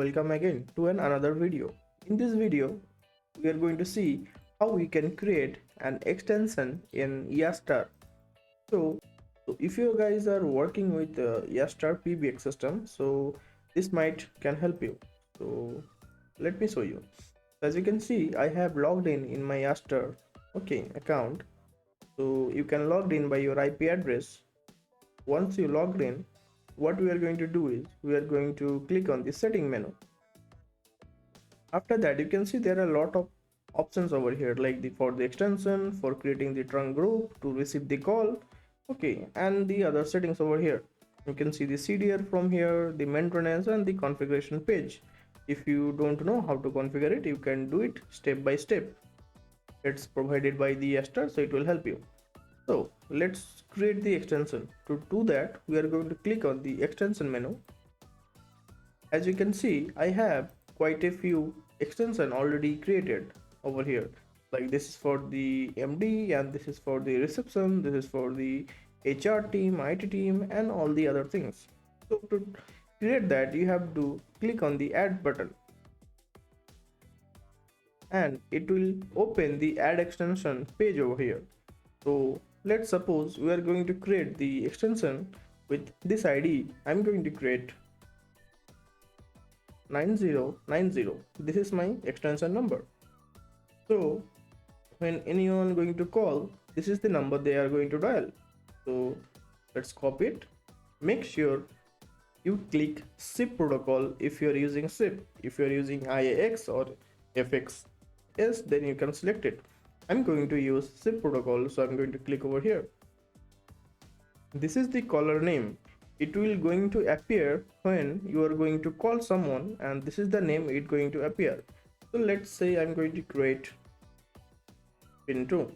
Welcome again to another video. In this video, we are going to see how we can create an extension in Yeastar. So if you guys are working with Yeastar PBX system, so this might can help you. So let me show you. As you can see, I have logged in my Yeastar account. So you can log in by your IP address. Once you logged in, what we are going to do is we are going to click on the setting menu. After that, you can see there are a lot of options over here, like for the extension, for creating the trunk group, to receive the call, and the other settings over here. You can see the CDR from here, the maintenance, and the configuration page. If you don't know how to configure it, you can do it step by step. It's provided by the Yeastar, so it will help you. So let's create the extension. To do that, we are going to click on the extension menu. As you can see, I have quite a few extensions already created over here. Like this is for the MD, and this is for the reception, this is for the HR team, IT team, and all the other things. So to create that, you have to click on the add button, and it will open the add extension page over here. So let's suppose we are going to create the extension with this ID. I'm going to create 9090. This is my extension number. So when anyone going to call, this is the number they are going to dial. So let's copy it. Make sure you click SIP protocol if you are using SIP. If you are using IAX or FXS, then you can select it. I'm going to use SIP protocol, so I'm going to click over here. This is the caller name. It will going to appear when you are going to call someone, and this is the name it going to appear. So let's say I'm going to create Pintu,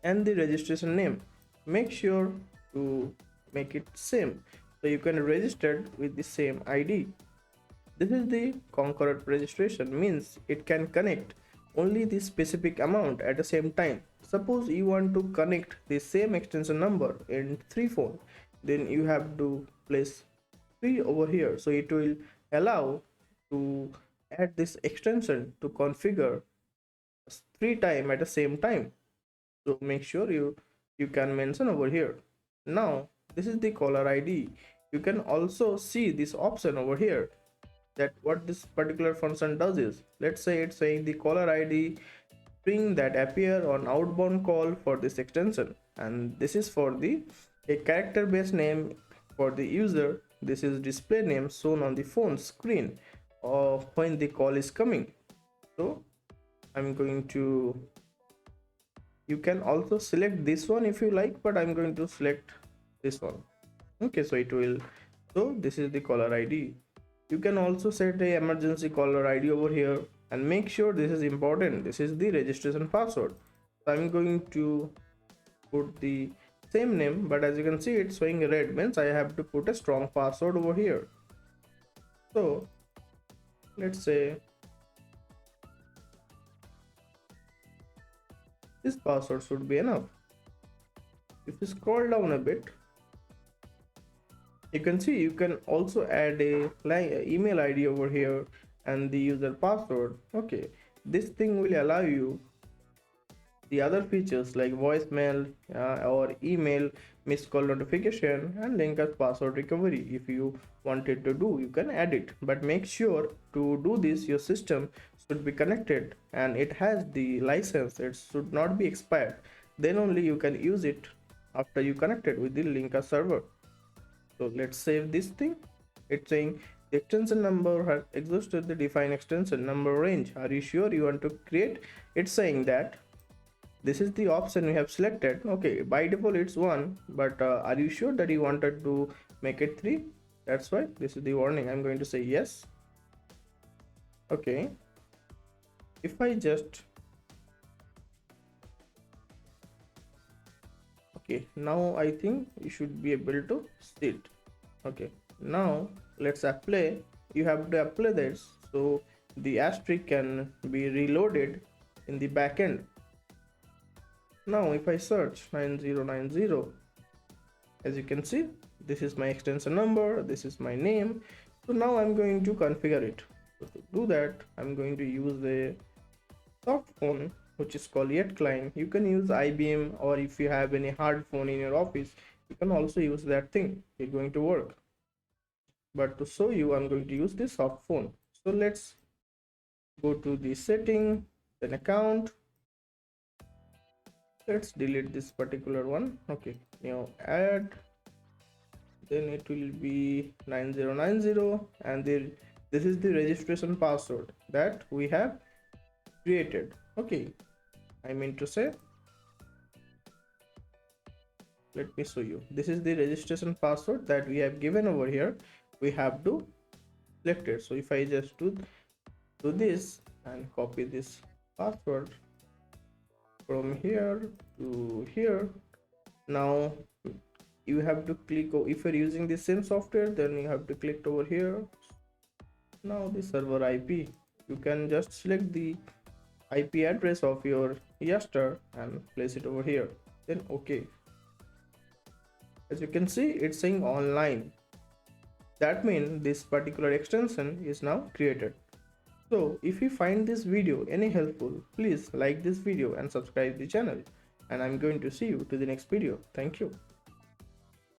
and the registration name, make sure to make it same so you can register with the same ID. This is the concurrent registration, means it can connect only the specific amount at the same time. Suppose you want to connect the same extension number in 3 phones, then you have to place 3 over here, so it will allow to add this extension to configure 3 times at the same time. So make sure you can mention over here. Now this is the caller ID. You can also see this option over here, that what this particular function does is, let's say it's saying the caller ID string that appear on outbound call for this extension, and this is for the a character based name for the user. This is display name shown on the phone screen of when the call is coming. So I'm going to, you can also select this one if you like, but I'm going to select this one. So it will, so this is the caller ID. You can also set a emergency caller ID over here, and make sure this is important, this is the registration password. So I'm going to put the same name, but as you can see it's showing red, means I have to put a strong password over here. So let's say this password should be enough. If you scroll down a bit, you can see you can also add a email ID over here and the user password. This thing will allow you the other features like voicemail or email, missed call notification, and link as password recovery. If you wanted to do, you can add it, but make sure to do this your system should be connected and it has the license. It should not be expired, then only you can use it after you connected with the Linka server. So let's save this thing. It's saying the extension number has exhausted the defined extension number range. Are you sure you want to create? It's saying that this is the option we have selected. By default it's 1, but are you sure that you wanted to make it 3? That's why this is the warning. I'm going to say yes. If I just now I think you should be able to see it. Now let's apply. You have to apply this so the asterisk can be reloaded in the backend. Now if I search 9090, as you can see, this is my extension number, this is my name, So now I'm going to configure it. So to do that, I'm going to use a soft phone which is called Yet Client. You can use IBM, or if you have any hard phone in your office, you can also use that thing. It's going to work. But to show you, I'm going to use this soft phone. So let's go to the setting, then account. Let's delete this particular one. Okay, now add, then it will be 9090, and this is the registration password that we have created. Okay, I mean to say, let me show you. This is the registration password that we have given over here. We have to select it. So if I just do this and copy this password from here to here, now you have to click, if you're using the same software, then you have to click over here. Now the server IP, you can just select the IP address of your Yeastar and place it over here, then okay. As you can see, it's saying online. That means this particular extension is now created. So if you find this video any helpful, please like this video and subscribe the channel, and I'm going to see you to the next video. Thank you.